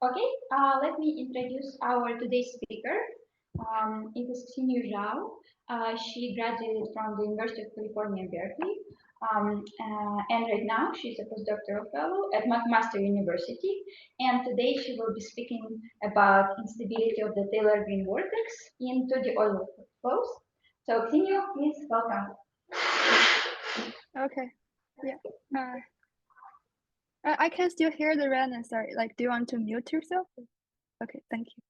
Okay, let me introduce our today's speaker. It is Xinyu Zhao. She graduated from the University of California, Berkeley. And right now she's a postdoctoral fellow at McMaster University. And today she will be speaking about instability of the Taylor-Green vortex into the Euler flows. So Xinyu, please welcome. Okay, yeah. I can still hear the random. Sorry, like, do you want to mute yourself? Okay, thank you.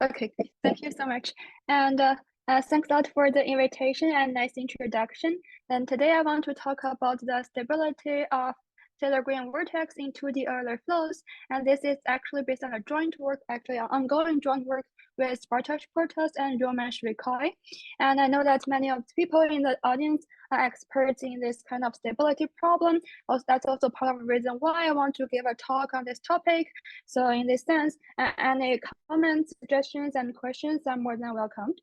Okay, great. Thank you so much. And thanks a lot for the invitation and nice introduction. And today I want to talk about the stability of Taylor-Green vortex into the Euler flows. And this is actually based on a joint work, actually an ongoing joint work with Bartosz, Protas, and Shvydkoy. And I know that many of the people in the audience are experts in this kind of stability problem. Also, that's also part of the reason why I want to give a talk on this topic. So in this sense, any comments, suggestions, and questions are more than welcome.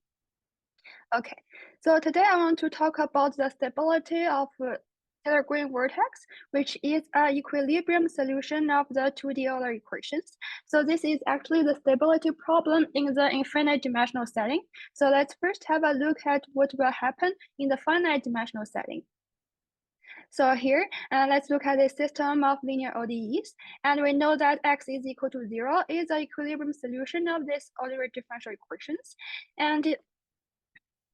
Okay, so today I want to talk about the stability of Taylor-Green vortex, which is an equilibrium solution of the 2D Euler equations. So this is actually the stability problem in the infinite dimensional setting. So let's first have a look at what will happen in the finite dimensional setting. So here, let's look at the system of linear ODEs. And we know that x is equal to 0 is the equilibrium solution of this Euler differential equations. And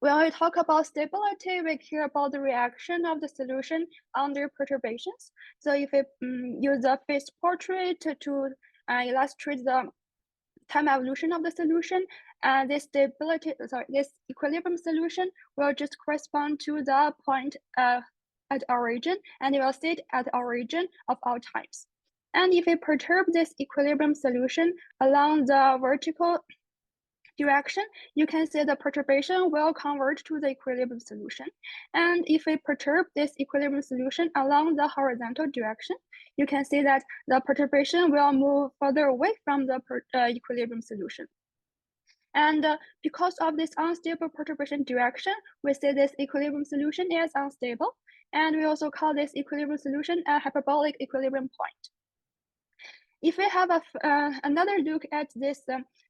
when we talk about stability, we care about the reaction of the solution under perturbations. So if we use a phase portrait to illustrate the time evolution of the solution, this equilibrium solution will just correspond to the point at origin, and it will sit at the origin of all times. And if we perturb this equilibrium solution along the vertical direction, you can see the perturbation will converge to the equilibrium solution. And if we perturb this equilibrium solution along the horizontal direction, you can see that the perturbation will move further away from the equilibrium solution. And because of this unstable perturbation direction, we say this equilibrium solution is unstable. And we also call this equilibrium solution a hyperbolic equilibrium point. If we have another look at this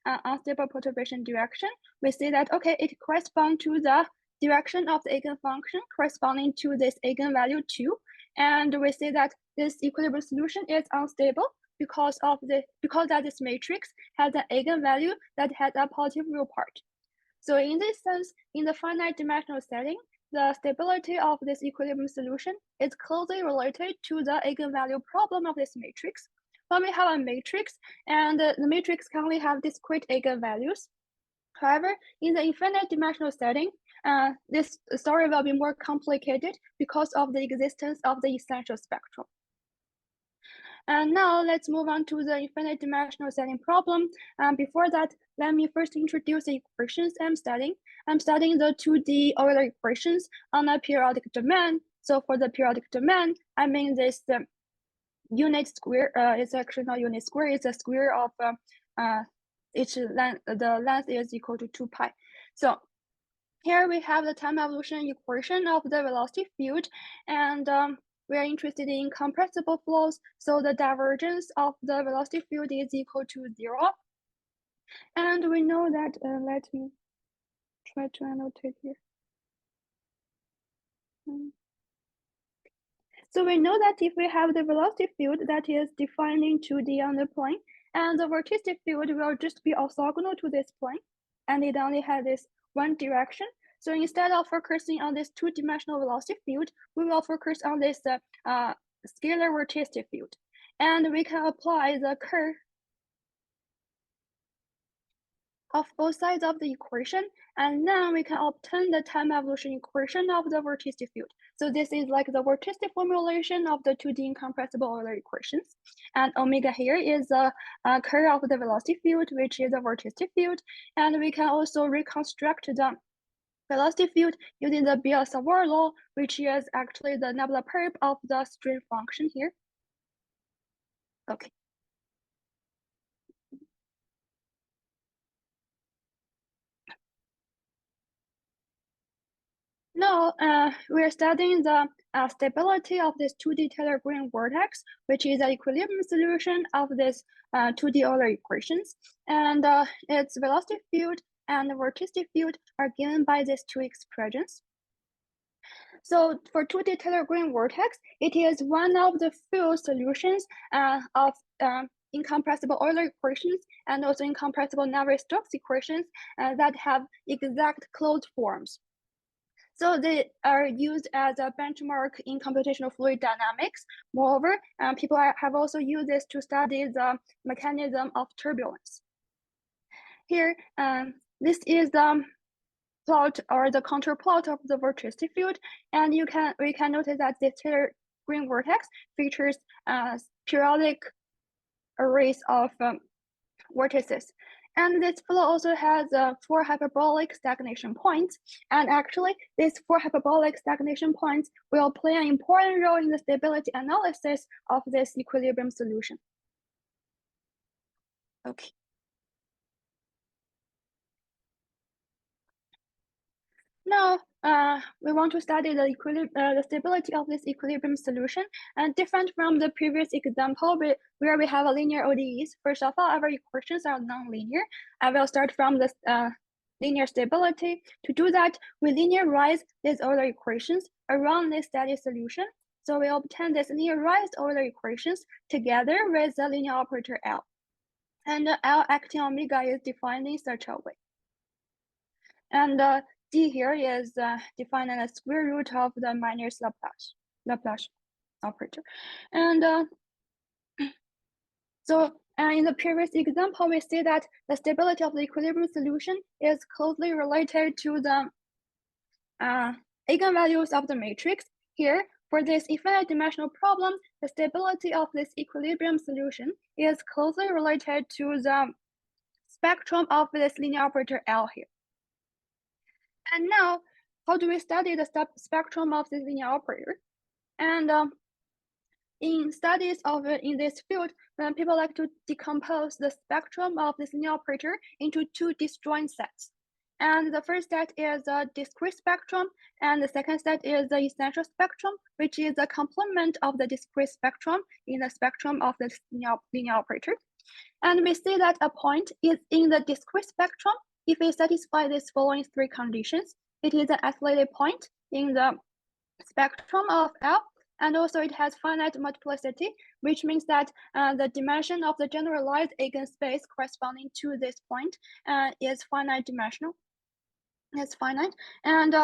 unstable perturbation direction, we see that, okay, it corresponds to the direction of the eigenfunction corresponding to this eigenvalue 2. And we see that this equilibrium solution is unstable because that this matrix has an eigenvalue that has a positive real part. So in this sense, in the finite dimensional setting, the stability of this equilibrium solution is closely related to the eigenvalue problem of this matrix. When we have a matrix, and the matrix can only have discrete eigenvalues. However, in the infinite dimensional setting, this story will be more complicated because of the existence of the essential spectrum. And now let's move on to the infinite dimensional setting problem. Before that, let me first introduce the equations I'm studying. I'm studying the 2D Euler equations on a periodic domain. So for the periodic domain, I mean this unit square, it's actually not unit square, it's a square of each length, the length is equal to 2 pi. So here we have the time evolution equation of the velocity field, and we are interested in incompressible flows, so the divergence of the velocity field is equal to 0. And we know that, let me try to annotate here. So we know that if we have the velocity field that is defined in 2D on the plane, and the vorticity field will just be orthogonal to this plane, and it only has this one direction. So instead of focusing on this two-dimensional velocity field, we will focus on this scalar vorticity field. And we can apply the curve of both sides of the equation, and then we can obtain the time evolution equation of the vorticity field. So this is like the vorticity formulation of the 2D incompressible Euler equations. And omega here is a curve of the velocity field, which is a vorticity field. And we can also reconstruct the velocity field using the Biot-Savart law, which is actually the nebula perp of the string function here. Okay. Now, we're studying the stability of this 2D Taylor green vortex, which is an equilibrium solution of this 2D Euler equations. And its velocity field and vorticity field are given by these two expressions. So for 2D Taylor green vortex, it is one of the few solutions of incompressible Euler equations and also incompressible Navier-Stokes equations that have exact closed forms. So they are used as a benchmark in computational fluid dynamics. Moreover, people have also used this to study the mechanism of turbulence. Here, this is the plot or the contour plot of the vorticity field, and we can notice that this Taylor green vortex features periodic arrays of vortices. And this flow also has 4 hyperbolic stagnation points. And actually, these 4 hyperbolic stagnation points will play an important role in the stability analysis of this equilibrium solution. Okay. Now, we want to study the stability of this equilibrium solution, and different from the previous example where we have a linear ODEs. First of all, our equations are nonlinear. I will start from the linear stability. To do that, we linearize these Euler equations around this steady solution. So we obtain this linearized Euler equations together with the linear operator L. And L acting on omega is defined in such a way. And D here is defined as the square root of the minus Laplace operator. And so in the previous example, we see that the stability of the equilibrium solution is closely related to the eigenvalues of the matrix. Here, for this infinite dimensional problem, the stability of this equilibrium solution is closely related to the spectrum of this linear operator L here. And now, how do we study the spectrum of this linear operator? And in studies of in this field, people like to decompose the spectrum of this linear operator into 2 disjoint sets. And the first set is a discrete spectrum, and the second set is the essential spectrum, which is a complement of the discrete spectrum in the spectrum of the linear operator. And we see that a point is in the discrete spectrum if we satisfy these following 3 conditions. It is an isolated point in the spectrum of L, and also it has finite multiplicity, which means that the dimension of the generalized eigenspace corresponding to this point is finite dimensional. It's finite. And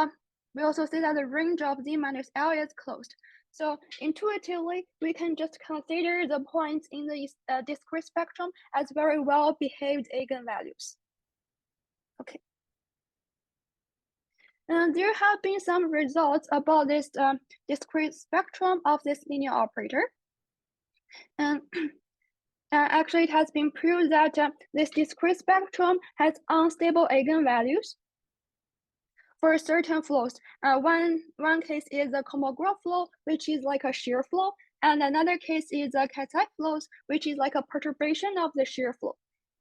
we also see that the range of Z minus L is closed. So intuitively, we can just consider the points in the discrete spectrum as very well-behaved eigenvalues. Okay. And there have been some results about this discrete spectrum of this linear operator. And actually, it has been proved that this discrete spectrum has unstable eigenvalues for certain flows. One case is a Kolmogorov flow, which is like a shear flow, and another case is a Katsai flows, which is like a perturbation of the shear flow.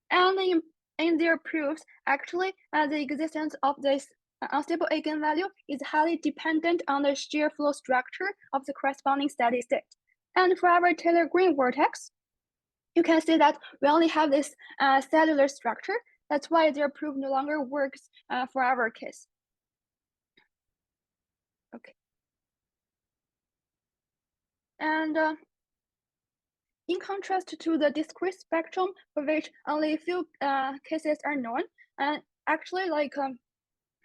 And in their proofs, actually, the existence of this unstable eigenvalue is highly dependent on the shear flow structure of the corresponding steady state. And for our Taylor green vortex, you can see that we only have this cellular structure. That's why their proof no longer works for our case. Okay. And in contrast to the discrete spectrum, for which only a few cases are known, and actually, like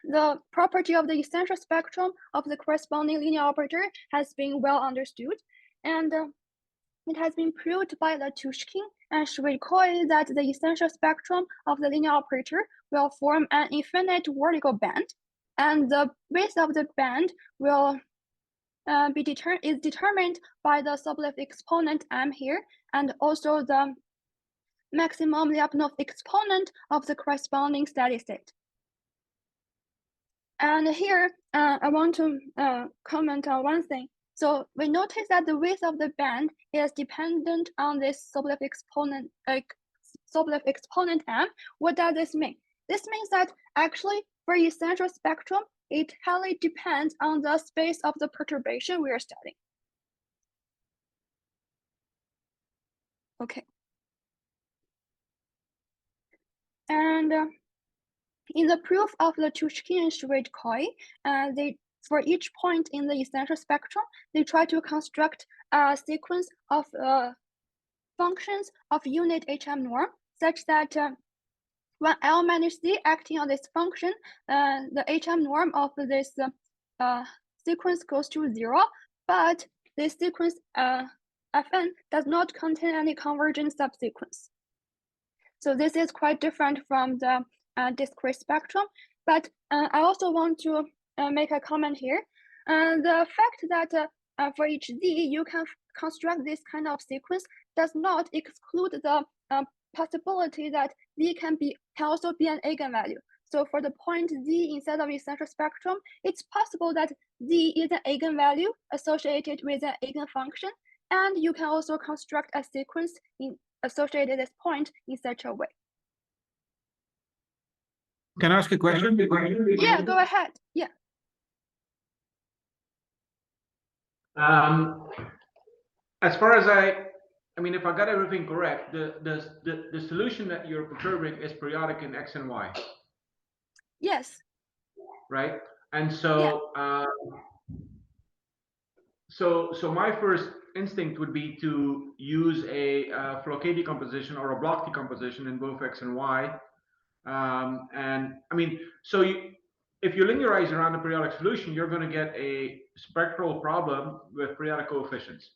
the property of the essential spectrum of the corresponding linear operator has been well understood, and it has been proved by Latushkin and Shvydkoy that the essential spectrum of the linear operator will form an infinite vertical band, and the width of the band will is determined by the subleft exponent m here, and also the maximum Lyapunov exponent of the corresponding steady state. And here, I want to comment on one thing. So we notice that the width of the band is dependent on this subleft exponent m. What does this mean? This means that actually for essential spectrum, it highly depends on the space of the perturbation we are studying. Okay. And in the proof of the Tushkin and Shvydkoy, for each point in the essential spectrum, they try to construct a sequence of functions of unit HM norm such that when L minus C acting on this function, the HM norm of this sequence goes to 0, but this sequence Fn does not contain any convergent subsequence. So this is quite different from the discrete spectrum. But I also want to make a comment here. The fact that for each Z, you can construct this kind of sequence does not exclude the possibility that Z can also be an eigenvalue. So for the point Z instead of essential spectrum, it's possible that Z is an eigenvalue associated with an eigenfunction, and you can also construct a sequence associated with this point in such a way. Can I ask a question? Yeah, go ahead. Yeah. As far as I mean, if I got everything correct, the solution that you're perturbing is periodic in X and Y. Yes. Right. And so, yeah. So my first instinct would be to use a Floquet decomposition or a block decomposition in both X and Y. And I mean, so if you linearize around the periodic solution, you're going to get a spectral problem with periodic coefficients.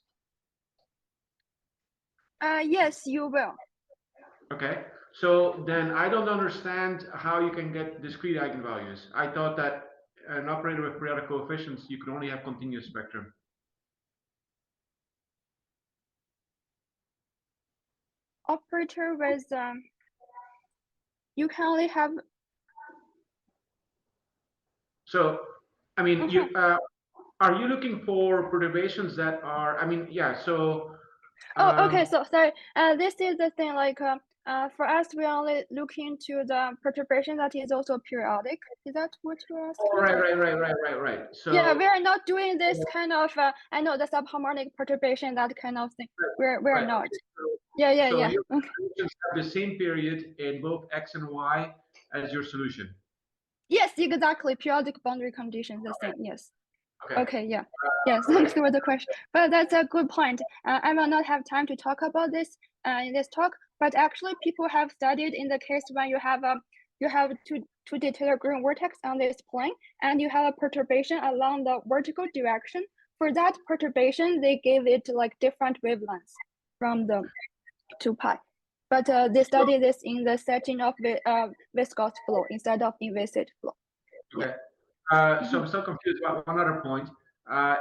Yes, you will. Okay, so then I don't understand how you can get discrete eigenvalues. I thought that an operator with periodic coefficients, you could only have continuous spectrum. Operator with you can only have. So, I mean, you are you looking for perturbations that are? I mean, yeah. So. Oh, okay. So sorry. This is the thing. Like, for us, we only look into the perturbation that is also periodic. Is that what you're asking? Oh, right. So yeah, we are not doing this kind of. I know the subharmonic perturbation, that kind of thing. We're not. Yeah. Your solutions have the same period in both X and Y as your solution. Yes, exactly. Periodic boundary conditions, the same. Yes. Okay. Yeah. Yes. Thanks for the question. But that's a good point. I will not have time to talk about this in this talk. But actually, people have studied in the case when you have two Taylor green vortex on this plane, and you have a perturbation along the vertical direction. For that perturbation, they gave it like different wavelengths from the 2 pi. But they study this in the setting of viscous flow instead of inviscid flow. Okay. So I'm still confused about one other point.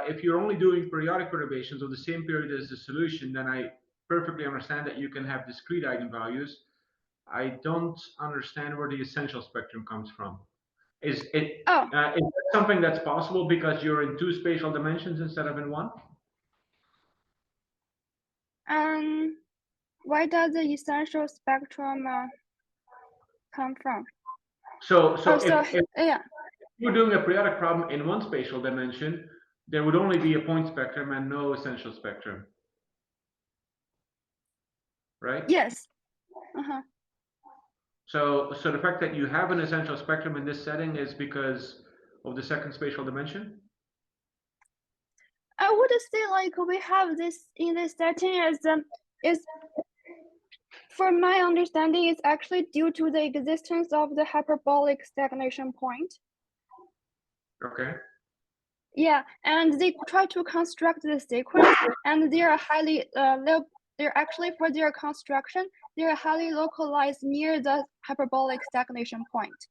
If you're only doing periodic perturbations of the same period as the solution, then I perfectly understand that you can have discrete eigenvalues. I don't understand where the essential spectrum comes from. Is that something that's possible because you're in 2 spatial dimensions instead of in 1? Where does the essential spectrum come from? So if you're doing a periodic problem in 1 spatial dimension, there would only be a point spectrum and no essential spectrum, right? Yes. So the fact that you have an essential spectrum in this setting is because of the 2nd spatial dimension? I would say like we have this in this setting is for my understanding, it's actually due to the existence of the hyperbolic stagnation point. Okay. Yeah, and they try to construct the sequence, and they are highly they're actually for their construction, they are highly localized near the hyperbolic stagnation point.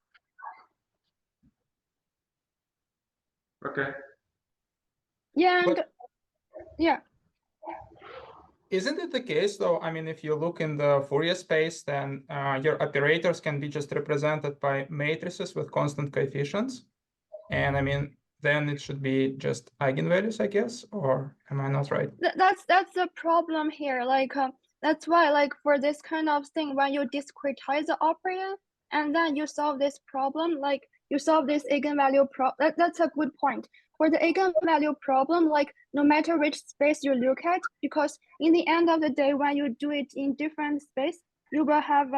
Okay. Yeah, and yeah. Isn't it the case though? I mean, if you look in the Fourier space, then your operators can be just represented by matrices with constant coefficients. And I mean, then it should be just eigenvalues, I guess, or am I not right? That's the problem here. Like that's why, like for this kind of thing, when you discretize the operator and then you solve this problem, like you solve this eigenvalue problem. That's a good point. For the eigenvalue problem, like no matter which space you look at, because in the end of the day, when you do it in different space, you will have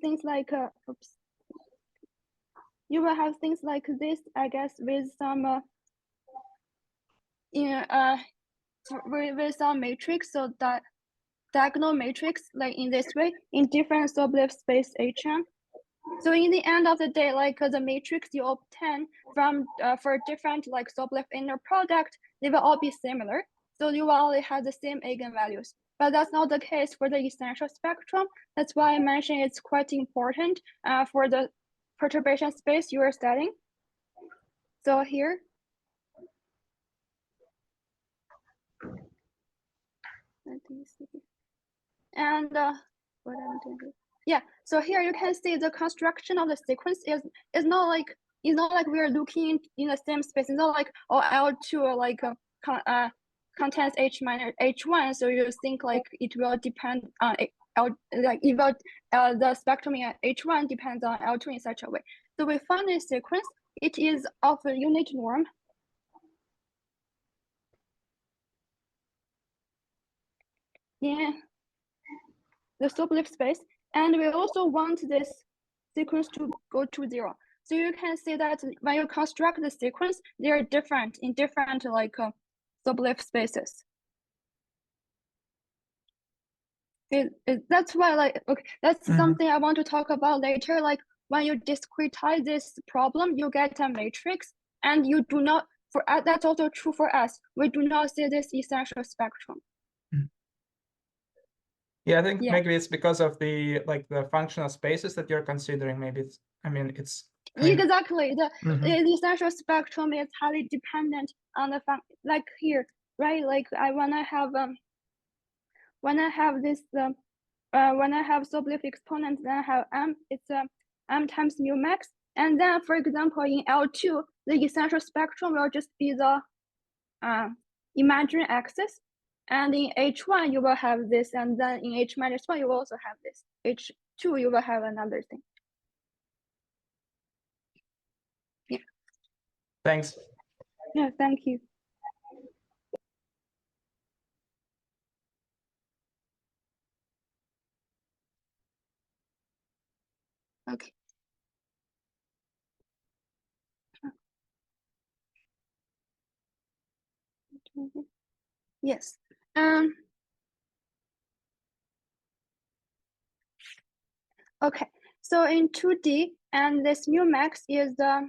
things like you will have things like this, I guess, with some with some matrix, so that diagonal matrix, like in this way, in different Sobolev space HM. So in the end of the day, like the matrix you obtain from for different like Sobolev inner product, they will all be similar. So you will only have the same eigenvalues. But that's not the case for the essential spectrum. That's why I mentioned it's quite important for the perturbation space you are studying. So here. Let me see. And what I'm doing. Yeah, so here you can see the construction of the sequence is not like we are looking in the same space. It's not like L2 like contains H minus H1, so you think like it will depend on the spectrum in H1 depends on L2 in such a way. So we find this sequence, it is of a unit norm. Yeah, the Sobolev space, and we also want this sequence to go to 0. So you can see that when you construct the sequence, they are different in different like Sobolev spaces. That's why like okay, that's something I want to talk about later. Like when you discretize this problem, you get a matrix, and you do not that's also true for us. We do not see this essential spectrum. Yeah, I think maybe it's because of the functional spaces that you're considering. Maybe it's exactly the essential spectrum is highly dependent on the like here, right? Like when I have this when I have Sobolev exponent, then I have m. It's m times mu max, and then for example in L2, the essential spectrum will just be the imaginary axis. And in H1, you will have this, and then in H minus 1, you will also have this. H2, you will have another thing. Yeah. Thanks. Yeah, thank you. Okay. Yes. Okay, so in 2D, and this mu max is the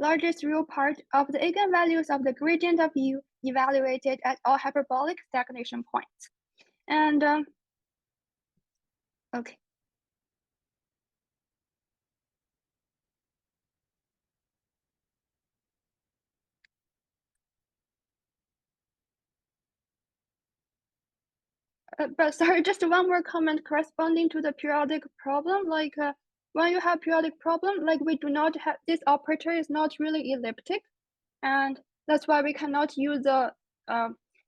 largest real part of the eigenvalues of the gradient of U evaluated at all hyperbolic stagnation points. And okay. But sorry, just one more comment corresponding to the periodic problem. Like when you have periodic problem, like we do not have, this operator is not really elliptic. And that's why we cannot use the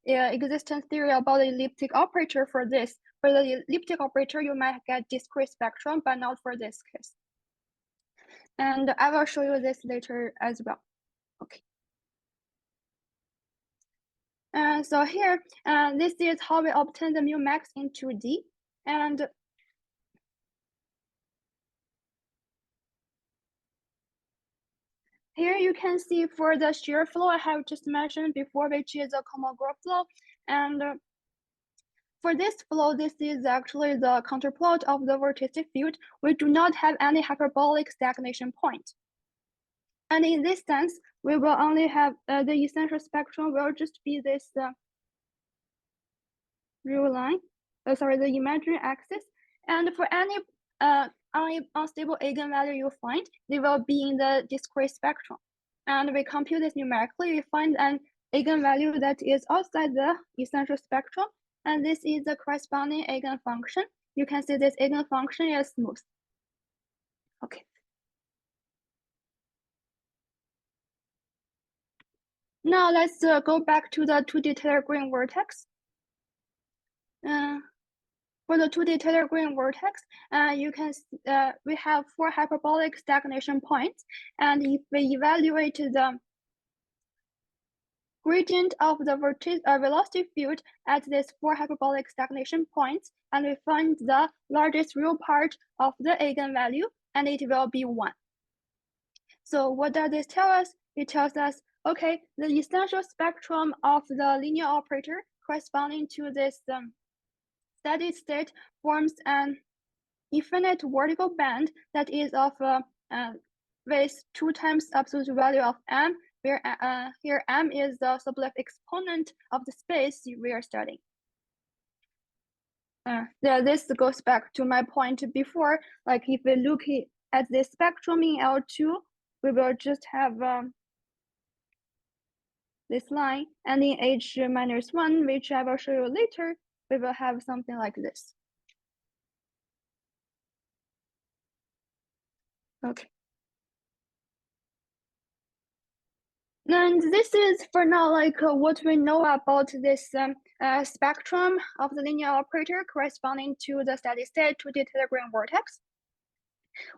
existence theory about the elliptic operator for this. For the elliptic operator, you might get discrete spectrum, but not for this case. And I will show you this later as well. Okay. So here, this is how we obtain the mu max in 2D. And here you can see for the shear flow I have just mentioned before, which is a Kolmogorov flow. And for this flow, this is actually the counterplot of the vorticity field. We do not have any hyperbolic stagnation point. And in this sense, we will only have the essential spectrum will just be this real line, the imaginary axis. And for any unstable eigenvalue you find, they will be in the discrete spectrum. And we compute this numerically, we find an eigenvalue that is outside the essential spectrum. And this is the corresponding eigenfunction. You can see this eigenfunction is smooth. Okay. Now let's go back to the 2D Taylor-Green vortex. For the 2D Taylor-Green vortex, you can we have 4 hyperbolic stagnation points, and if we evaluate the gradient of the velocity field at these 4 hyperbolic stagnation points, and we find the largest real part of the eigenvalue, and it will be 1. So what does this tell us? It tells us, okay, the essential spectrum of the linear operator corresponding to this steady state forms an infinite vertical band that is of with 2 times absolute value of m, where here m is the subleft exponent of the space we are studying. This goes back to my point before, like if we look at this spectrum in L2, we will just have this line, and in H-1, which I will show you later, we will have something like this. Okay. And this is for now like what we know about this spectrum of the linear operator corresponding to the steady state 2D Taylor-Green vortex.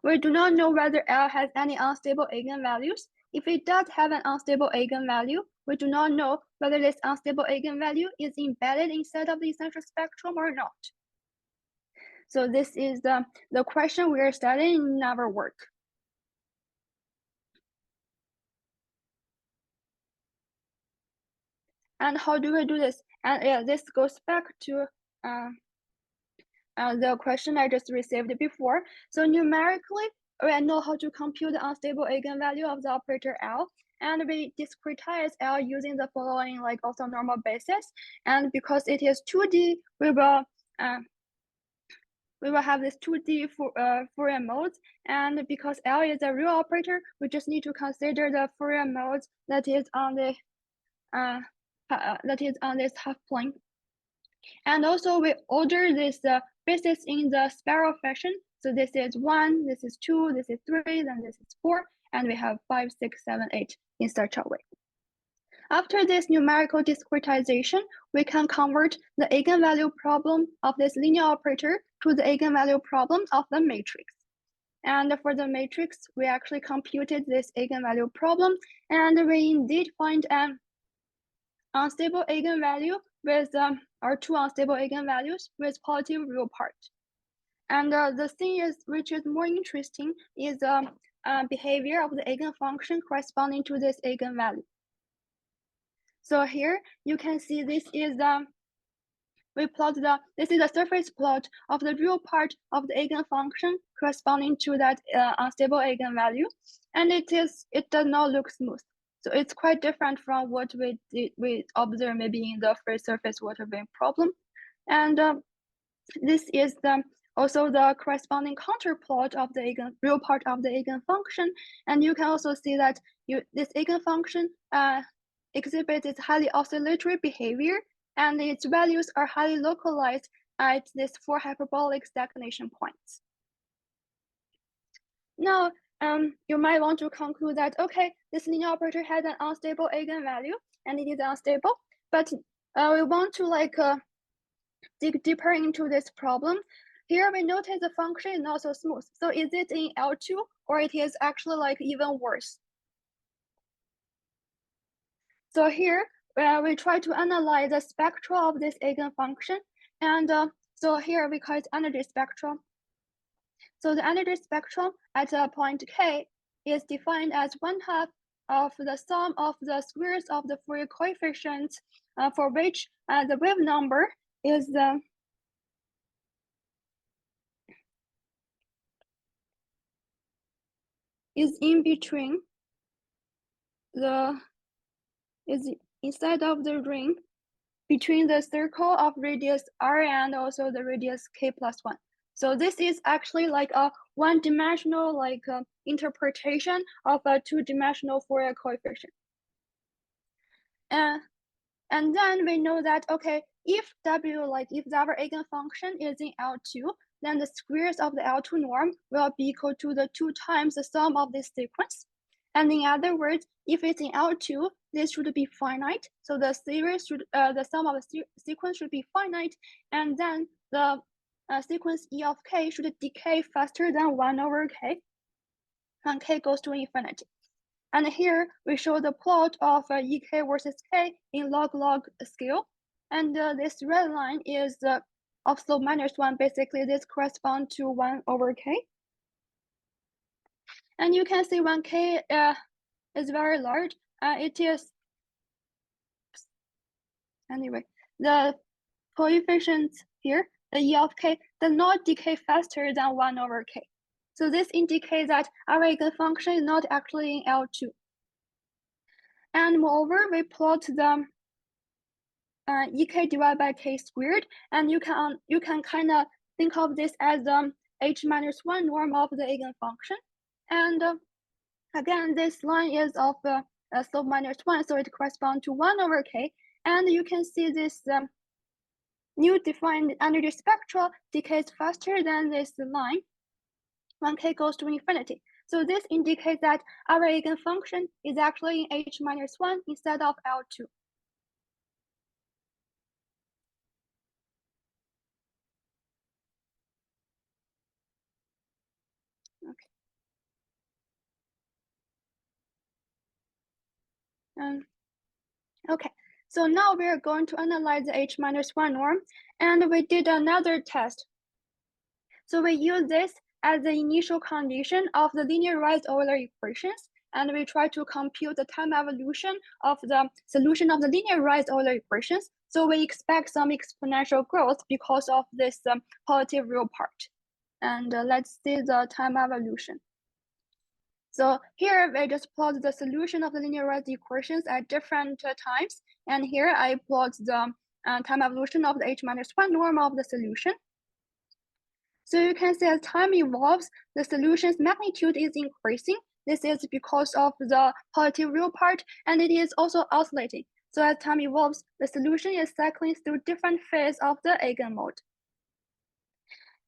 We do not know whether L has any unstable eigenvalues. If it does have an unstable eigenvalue, we do not know whether this unstable eigenvalue is embedded inside of the essential spectrum or not. So this is the question we are studying in our work. And how do we do this? And this goes back to the question I just received before. So numerically, we know how to compute the unstable eigenvalue of the operator L, and we discretize L using the following like orthonormal basis. And because it is 2D, we will have this 2D Fourier modes. And because L is a real operator, we just need to consider the Fourier modes that is on the this half plane. And also we order this basis in the spiral fashion. So this is 1, this is 2, this is 3, then this is 4, and we have 5, 6, 7, 8 in such a way. After this numerical discretization, we can convert the eigenvalue problem of this linear operator to the eigenvalue problem of the matrix. And for the matrix, we actually computed this eigenvalue problem, and we indeed find an unstable eigenvalue with or 2 unstable eigenvalues with positive real part. And the thing is, which is more interesting, is the behavior of the eigenfunction corresponding to this eigenvalue. So here you can see this is this is a surface plot of the real part of the eigenfunction corresponding to that unstable eigenvalue, and it does not look smooth. So it's quite different from what we observe maybe in the free surface water vane problem. And this is also the corresponding counterplot of the real part of the eigenfunction. And you can also see that this eigenfunction exhibits its highly oscillatory behavior, and its values are highly localized at these 4 hyperbolic stagnation points. Now, you might want to conclude that, okay, this linear operator has an unstable eigenvalue, and it is unstable, but we want to like dig deeper into this problem. Here we notice the function is not so smooth. So is it in L2, or it is actually like even worse? So here we try to analyze the spectra of this eigenfunction, and so here we call it energy spectrum. So the energy spectrum at a point K is defined as 1/2 of the sum of the squares of the Fourier coefficients for which the wave number is in between is inside of the ring between the circle of radius r and also the radius k+1. So this is actually like a one-dimensional like interpretation of a two-dimensional Fourier coefficient. And then we know that, okay, if W, like if our eigenfunction is in L2, then the squares of the L2 norm will be equal to the 2 times the sum of this sequence. And in other words, if it's in L2, this should be finite. So the series should, the sum of the sequence should be finite, and then the sequence E of k should decay faster than 1 over k when k goes to infinity. And here we show the plot of ek versus k in log-log scale. And this red line is of slope -1. Basically, this corresponds to 1 over k. And you can see when k is very large, it is, anyway, the coefficients here, the E of k, does not decay faster than 1 over k. So this indicates that our eigenfunction is not actually in L2. And moreover, we plot the ek divided by k squared, and you can kind of think of this as the h-1 norm of the eigenfunction. And again, this line is of slope -1, so it corresponds to 1 over k. And you can see this new defined energy spectra decays faster than this line when k goes to infinity. So this indicates that our eigenfunction is actually in h-1 instead of L2. Okay. Okay, so now we are going to analyze the h-1 norm, and we did another test. So we use this as the initial condition of the linearized Euler equations, and we try to compute the time evolution of the solution of the linearized Euler equations. So we expect some exponential growth because of this positive real part. And let's see the time evolution. So here we just plot the solution of the linearized equations at different times. And here I plot the time evolution of the h-1 norm of the solution. So you can see as time evolves, the solution's magnitude is increasing. This is because of the positive real part, and it is also oscillating. So as time evolves, the solution is cycling through different phases of the eigenmode.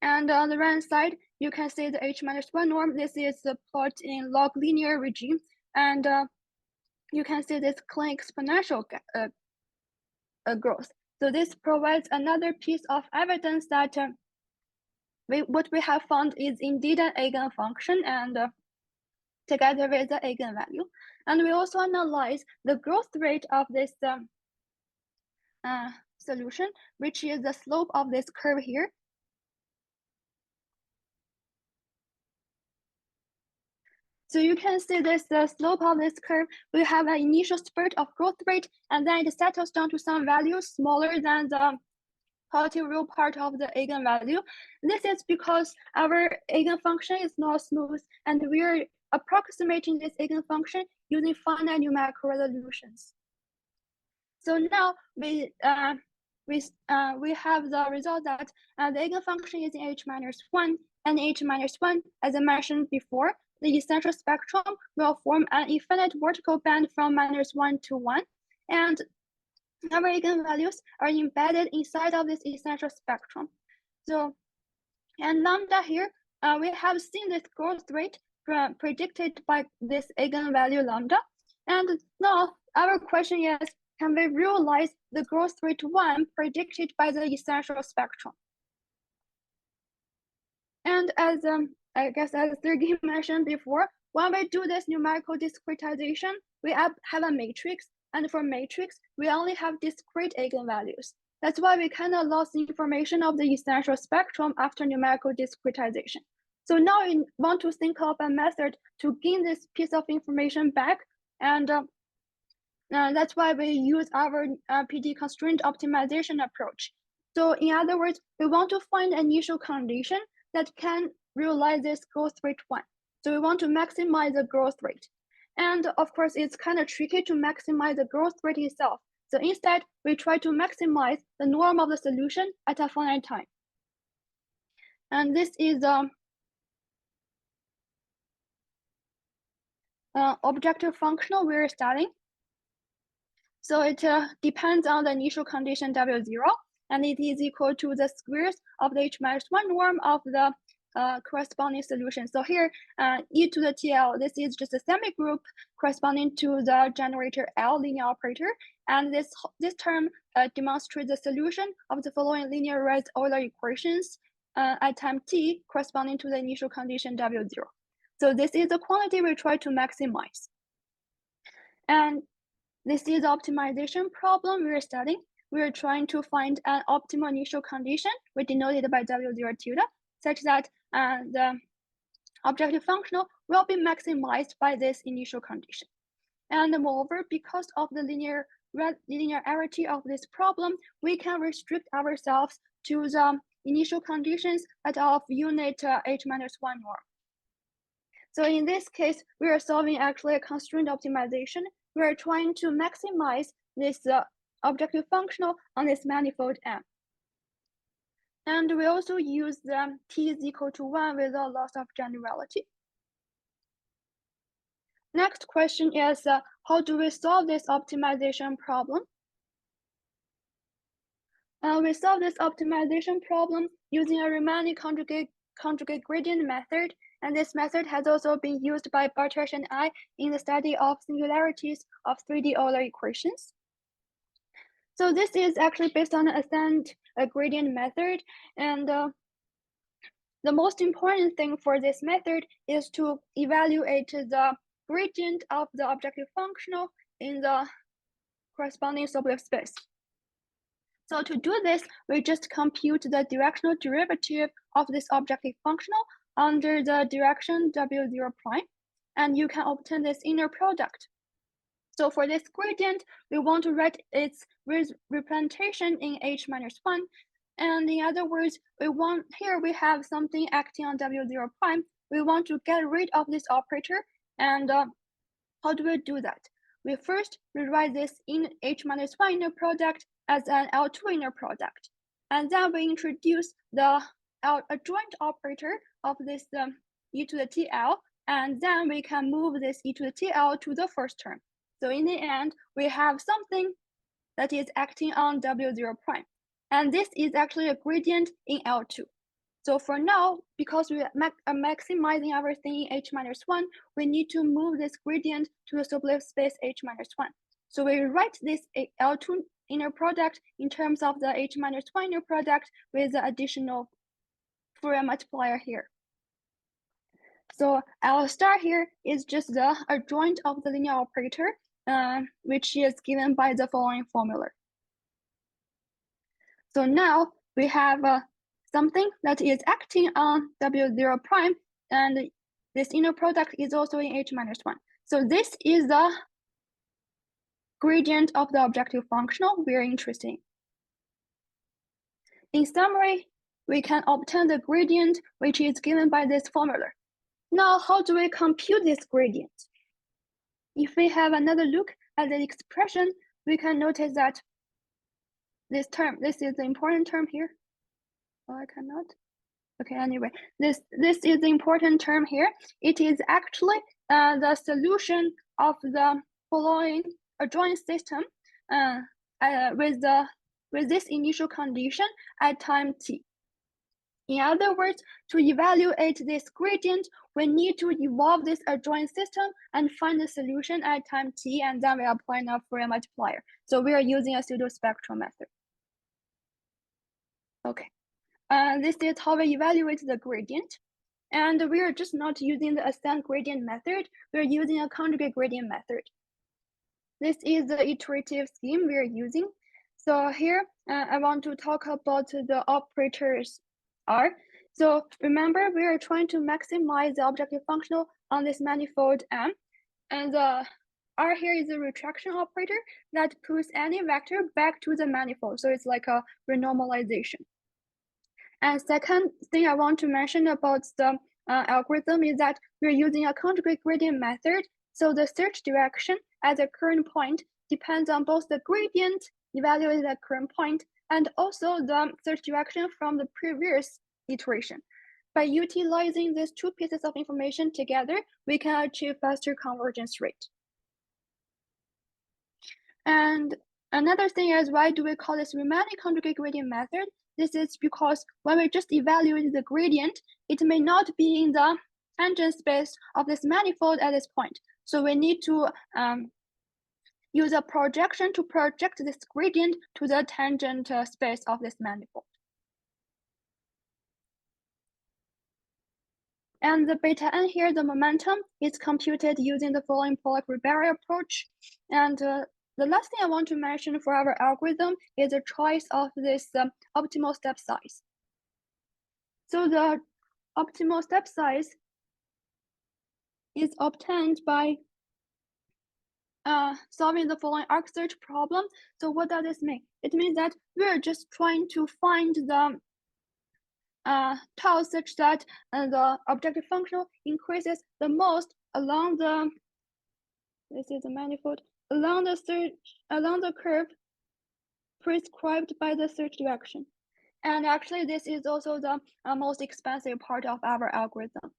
And on the right side, you can see the h-1 norm. This is the plot in log linear regime. And you can see this clean exponential growth. So this provides another piece of evidence that what we have found is indeed an eigenfunction, and together with the eigenvalue. And we also analyze the growth rate of this solution, which is the slope of this curve here. So you can see this, the slope of this curve, we have an initial spurt of growth rate, and then it settles down to some value smaller than the positive real part of the eigenvalue. This is because our eigenfunction is not smooth, and we are approximating this eigenfunction using finite numerical resolutions. So now we have the result that the eigenfunction is in h-1, and h-1, as I mentioned before, the essential spectrum will form an infinite vertical band from -1 to 1, and our eigenvalues are embedded inside of this essential spectrum. So, and lambda here, we have seen this growth rate predicted by this eigenvalue lambda. And now our question is, can we realize the growth rate 1 predicted by the essential spectrum? And as I guess as Sergey mentioned before, when we do this numerical discretization, we have a matrix, and for matrix, we only have discrete eigenvalues. That's why we kind of lost information of the essential spectrum after numerical discretization. So now we want to think of a method to gain this piece of information back, and that's why we use our PD constraint optimization approach. So in other words, we want to find an initial condition that can realize this growth rate 1. So we want to maximize the growth rate. And of course, it's kind of tricky to maximize the growth rate itself. So instead, we try to maximize the norm of the solution at a finite time. And this is objective functional we're studying. So it depends on the initial condition W0, and it is equal to the squares of the h-1 norm of the corresponding solution. So here, e to the TL, this is just a semigroup corresponding to the generator L linear operator. And this term demonstrates the solution of the following linearized Euler equations. at time t corresponding to the initial condition W0. So this is the quantity we try to maximize. And this is the optimization problem we're studying. We're trying to find an optimal initial condition, we denoted by W0 tilde, such that the objective functional will be maximized by this initial condition. And moreover, because of the linearity of this problem, we can restrict ourselves to the initial conditions at of unit h-1 norm. So in this case, we are solving actually a constraint optimization. We are trying to maximize this objective functional on this manifold M. And we also use the t is equal to 1 without loss of generality. Next question is, how do we solve this optimization problem? We solve this optimization problem using a Riemann conjugate gradient method, and this method has also been used by Bartosz and I in the study of singularities of 3D Euler equations. So this is actually based on an ascent gradient method, and the most important thing for this method is to evaluate the gradient of the objective functional in the corresponding Sobolev space. So to do this, we just compute the directional derivative of this objective functional under the direction W0 prime, and you can obtain this inner product. So for this gradient, we want to write its representation in h-1, and in other words, here we have something acting on W0 prime. We want to get rid of this operator, and how do we do that? We first rewrite this in h-1 inner product as an L2 inner product, and then we introduce the adjoint operator of this e to the TL, and then we can move this e to the TL to the first term. So in the end, we have something that is acting on W0 prime, and this is actually a gradient in L2. So for now, because we are maximizing everything in h-1, we need to move this gradient to the Sobolev space h-1. So we write this L2 inner product in terms of the h-1 inner product with the additional Fourier multiplier here. So L star here is just the adjoint of the linear operator, which is given by the following formula. So now we have something that is acting on W0 prime, and this inner product is also in h-1. So this is the gradient of the objective functional we're interested in. In summary, we can obtain the gradient, which is given by this formula. Now, how do we compute this gradient? If we have another look at the expression, we can notice that this is the important term here. Oh, I cannot. Okay, anyway, this is the important term here. It is actually the solution of the following adjoint system with this initial condition at time t. In other words, to evaluate this gradient, we need to evolve this adjoint system and find the solution at time t, and then we apply our Fourier multiplier. So we are using a pseudo-spectral method. Okay, this is how we evaluate the gradient. And we are just not using the ascent gradient method, we're using a conjugate gradient method. This is the iterative scheme we are using. So here, I want to talk about the operators R. So remember, we are trying to maximize the objective functional on this manifold M. And R here is a retraction operator that puts any vector back to the manifold. So it's like a renormalization. And second thing I want to mention about the algorithm is that we're using a conjugate gradient method. So the search direction at the current point depends on both the gradient evaluated at current point and also the search direction from the previous iteration. By utilizing these two pieces of information together, we can achieve faster convergence rate. And another thing is, why do we call this Riemann conjugate gradient method? This is because when we just evaluate the gradient, it may not be in the tangent space of this manifold at this point. So we need to use a projection to project this gradient to the tangent space of this manifold. And the beta n here, the momentum, is computed using the following Pollock-Ribery approach. And the last thing I want to mention for our algorithm is the choice of this optimal step size. So the optimal step size is obtained by solving the following arc search problem. So what does this mean? It means that we're just trying to find the tau such that the objective function increases the most along the, this is the manifold, along the curve prescribed by the search direction. And actually this is also the most expensive part of our algorithm.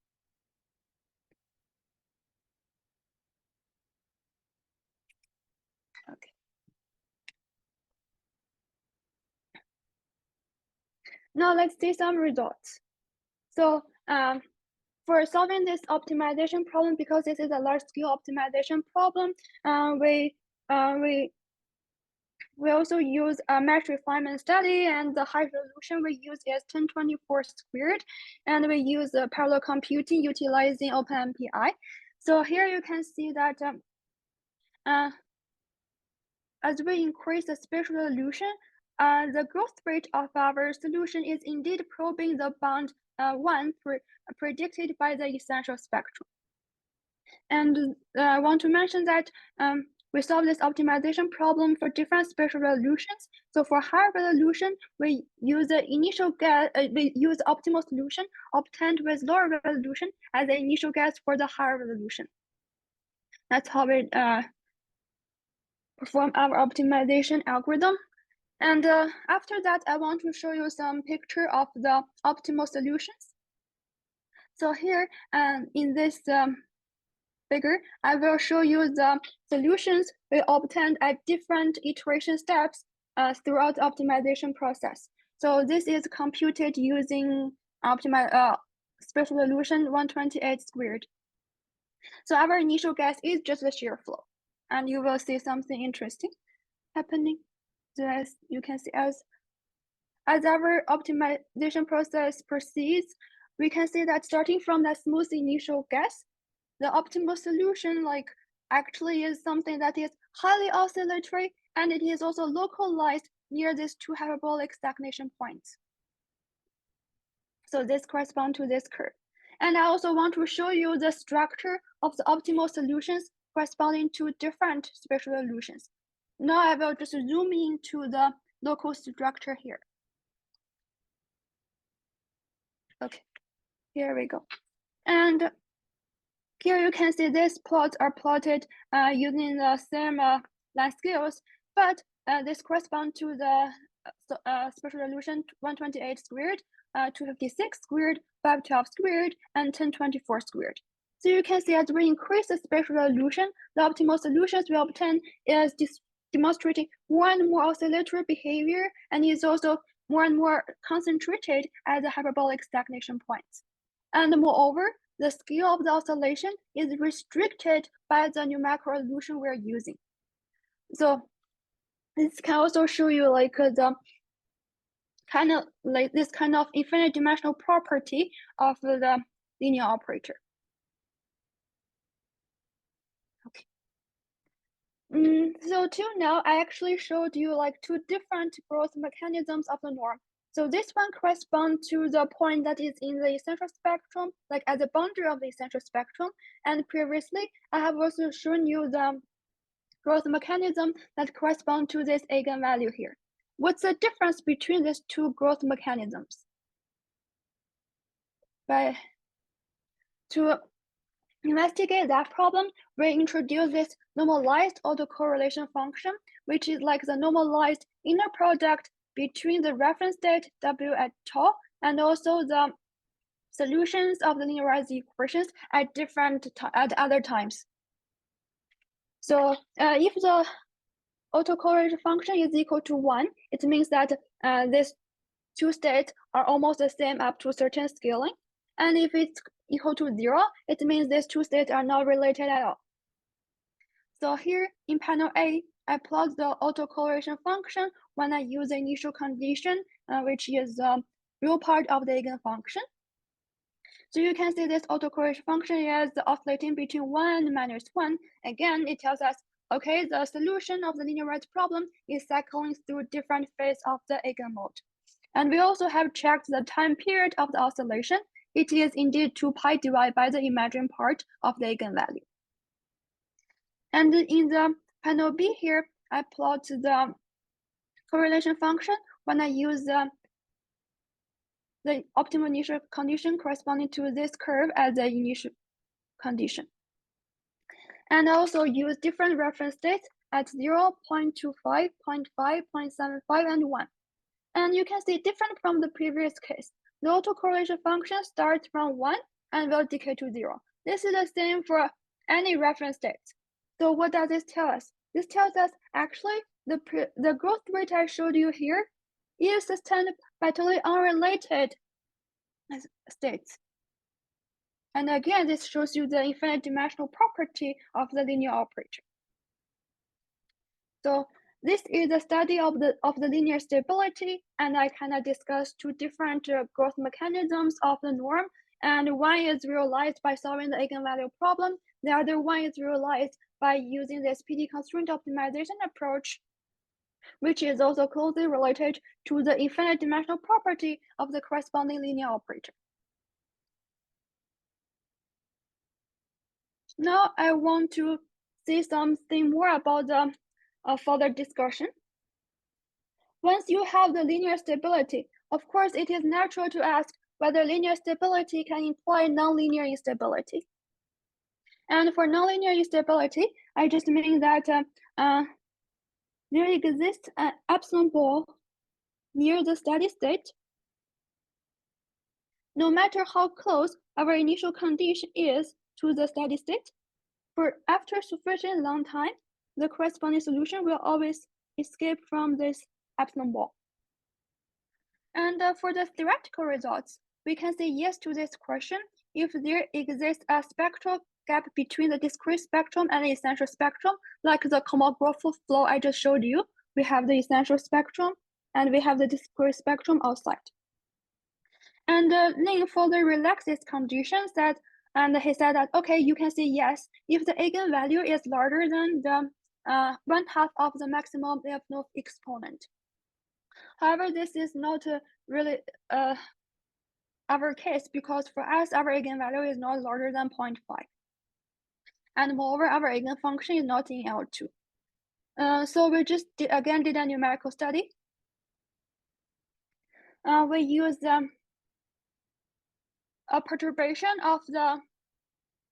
Okay. Now let's see some results. So for solving this optimization problem, because this is a large-scale optimization problem, we also use a mesh refinement study, and the high resolution we use is 1024 squared, and we use parallel computing utilizing OpenMPI. So here you can see that as we increase the spatial resolution, the growth rate of our solution is indeed probing the bound 1 predicted by the essential spectrum. And I want to mention that we solve this optimization problem for different spatial resolutions. So for higher resolution, we use the initial guess, we use optimal solution obtained with lower resolution as the initial guess for the higher resolution. That's how we perform our optimization algorithm. And after that, I want to show you some picture of the optimal solutions. So here, in this figure, I will show you the solutions we obtained at different iteration steps throughout the optimization process. So this is computed using spatial resolution 128 squared. So our initial guess is just the shear flow, and you will see something interesting happening. So as you can see, as our optimization process proceeds, we can see that starting from that smooth initial guess, the optimal solution actually is something that is highly oscillatory, and it is also localized near these two hyperbolic stagnation points. So this corresponds to this curve. And I also want to show you the structure of the optimal solutions corresponding to different spatial resolutions. Now I will just zoom into the local structure here. Okay, here we go. And here you can see these plots are plotted using the same line scales, but this corresponds to the spatial resolution 128 squared, 256 squared, 512 squared, and 1024 squared. So you can see as we increase the spatial resolution, the optimal solutions we obtain is demonstrating more and more oscillatory behavior, and is also more and more concentrated at the hyperbolic stagnation points. And moreover, the scale of the oscillation is restricted by the numerical resolution we're using. So this can also show you the this kind of infinite dimensional property of the linear operator. Okay. So till now, I actually showed you two different growth mechanisms of the norm. So this one corresponds to the point that is in the essential spectrum, at the boundary of the essential spectrum. And previously, I have also shown you the growth mechanism that corresponds to this eigenvalue here. What's the difference between these two growth mechanisms? To investigate that problem, we introduce this normalized autocorrelation function, which is the normalized inner product between the reference state W at tau and also the solutions of the linearized equations at other times. So if the autocorrelation function is equal to 1, it means that these two states are almost the same up to a certain scaling. And if it's equal to 0, it means these two states are not related at all. So here in panel A, I plot the autocorrelation function when I use the initial condition, which is the real part of the eigenfunction. So you can see this autocorrelation function is oscillating between 1 and -1. Again, it tells us, okay, the solution of the linear right problem is cycling through different phases of the eigenmode. And we also have checked the time period of the oscillation. It is indeed 2 pi divided by the imaginary part of the eigenvalue. And in the panel B here, I plot the correlation function when I use the optimal initial condition corresponding to this curve as the initial condition. And I also use different reference states at 0, 0.25, 0.5, 0.75, and 1. And you can see different from the previous case. The autocorrelation function starts from 1 and will decay to 0. This is the same for any reference state. So what does this tell us? This tells us actually the growth rate I showed you here is sustained by totally unrelated states. And again, this shows you the infinite dimensional property of the linear operator. So this is a study of the linear stability, and I kind of discussed 2 different growth mechanisms of the norm. And one is realized by solving the eigenvalue problem. The other one is realized by using this PD constraint optimization approach, which is also closely related to the infinite dimensional property of the corresponding linear operator. Now I want to say something more about the further discussion. Once you have the linear stability, of course, it is natural to ask whether linear stability can imply nonlinear instability. And for nonlinear instability, I just mean that there exists an epsilon ball near the steady state. No matter how close our initial condition is to the steady state, for after sufficient long time, the corresponding solution will always escape from this epsilon ball. And for the theoretical results, we can say yes to this question if there exists a spectral gap between the discrete spectrum and the essential spectrum, like the Kolmogorov flow I just showed you. We have the essential spectrum and we have the discrete spectrum outside. And Lin further relaxed this condition and he said that, okay, you can say yes if the eigenvalue is larger than the 1/2 of the maximum Lyapunov exponent. However, this is not really our case because for us, our eigenvalue is not larger than 0.5. And moreover, our eigenfunction is not in L2. So we just did a numerical study. We use a perturbation of the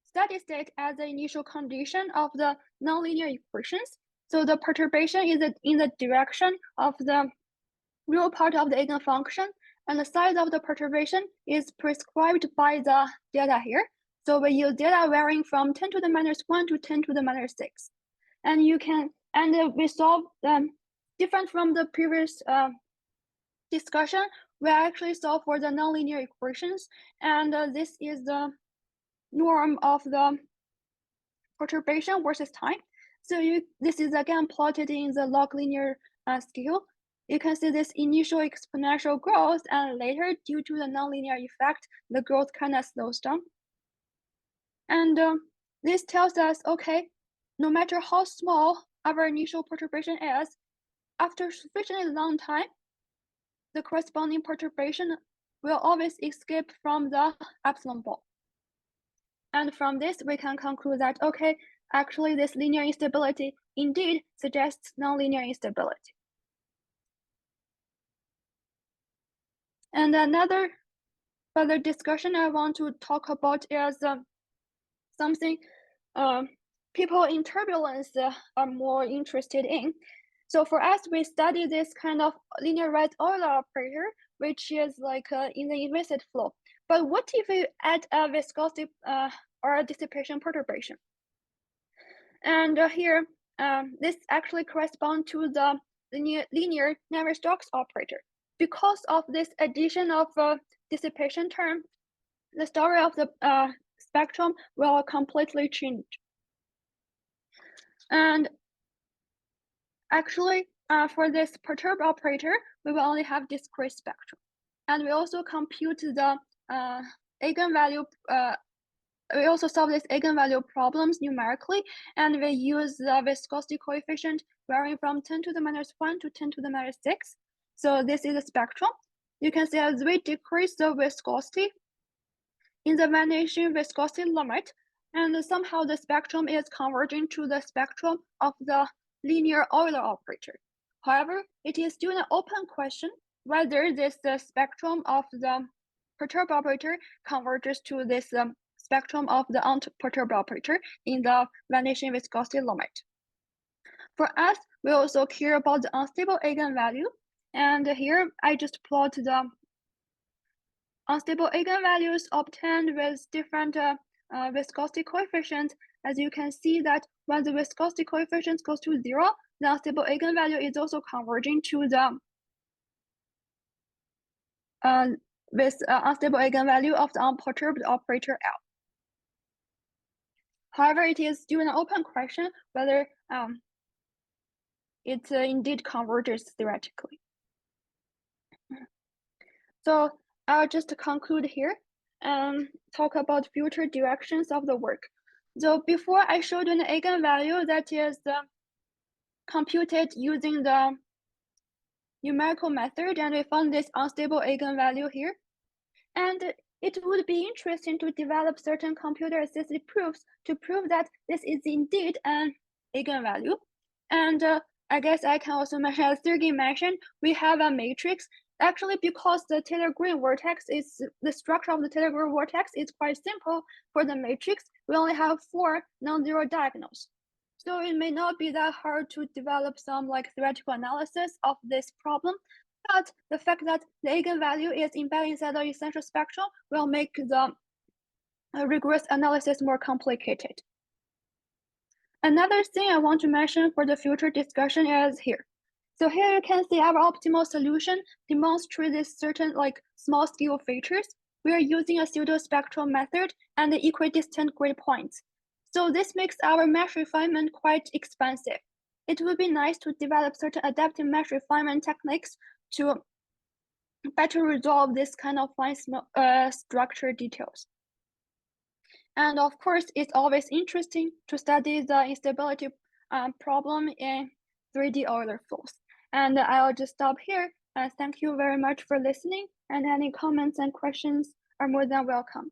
steady state as the initial condition of the nonlinear equations. So the perturbation is in the direction of the real part of the eigenfunction, and the size of the perturbation is prescribed by the data here. So we use data varying from 10 to the -1 to 10 to the -6. And we solve different from the previous discussion. We actually solve for the nonlinear equations, and this is the norm of the perturbation versus time. So this is again plotted in the log linear scale. You can see this initial exponential growth, and later, due to the nonlinear effect, the growth kind of slows down. And this tells us, okay, no matter how small our initial perturbation is, after sufficiently long time, the corresponding perturbation will always escape from the epsilon ball. And from this, we can conclude that, okay, actually this linear instability indeed suggests nonlinear instability. And another further discussion I want to talk about is something people in turbulence are more interested in. So for us, we study this kind of linear right Euler operator, which is like in the inviscid flow. But what if we add a viscosity or a dissipation perturbation? And here, this actually corresponds to the linear Navier-Stokes operator. Because of this addition of dissipation term, the story of the spectrum will completely change. And actually, for this perturb operator, we will only have discrete spectrum. And we also compute the eigenvalue. We also solve this eigenvalue problems numerically, and we use the viscosity coefficient varying from 10 to the minus 1 to 10 to the minus 6. So this is a spectrum. You can see as we decrease the viscosity in the vanishing viscosity limit, and somehow the spectrum is converging to the spectrum of the linear Euler operator. However, it is still an open question whether this spectrum of the perturbed operator converges to this spectrum of the unperturbed operator in the vanishing viscosity limit. For us, we also care about the unstable eigenvalue, and here I just plot the unstable eigenvalues obtained with different viscosity coefficients. As you can see that when the viscosity coefficient goes to 0, the unstable eigenvalue is also converging to the unstable eigenvalue of the unperturbed operator L. However, it is still an open question whether it indeed converges theoretically. So I'll just conclude here and talk about future directions of the work. So before I showed you an eigenvalue that is computed using the numerical method, and we found this unstable eigenvalue here. And it would be interesting to develop certain computer-assisted proofs to prove that this is indeed an eigenvalue. And I guess I can also mention, as Sergey mentioned, we have a matrix. Actually, because the Taylor-Green vortex is, the structure of the Taylor-Green vortex is quite simple for the matrix, we only have 4 non-zero diagonals. So it may not be that hard to develop some like theoretical analysis of this problem, but the fact that the eigenvalue is embedded inside the essential spectrum will make the rigorous analysis more complicated. Another thing I want to mention for the future discussion is here. So here you can see our optimal solution demonstrates this certain like small scale features. We are using a pseudo-spectral method and the equidistant grid points. So this makes our mesh refinement quite expensive. It would be nice to develop certain adaptive mesh refinement techniques to better resolve this kind of fine structure details. And of course, it's always interesting to study the instability problem in 3D Euler flows. And I'll just stop here. Thank you very much for listening, and any comments and questions are more than welcomed.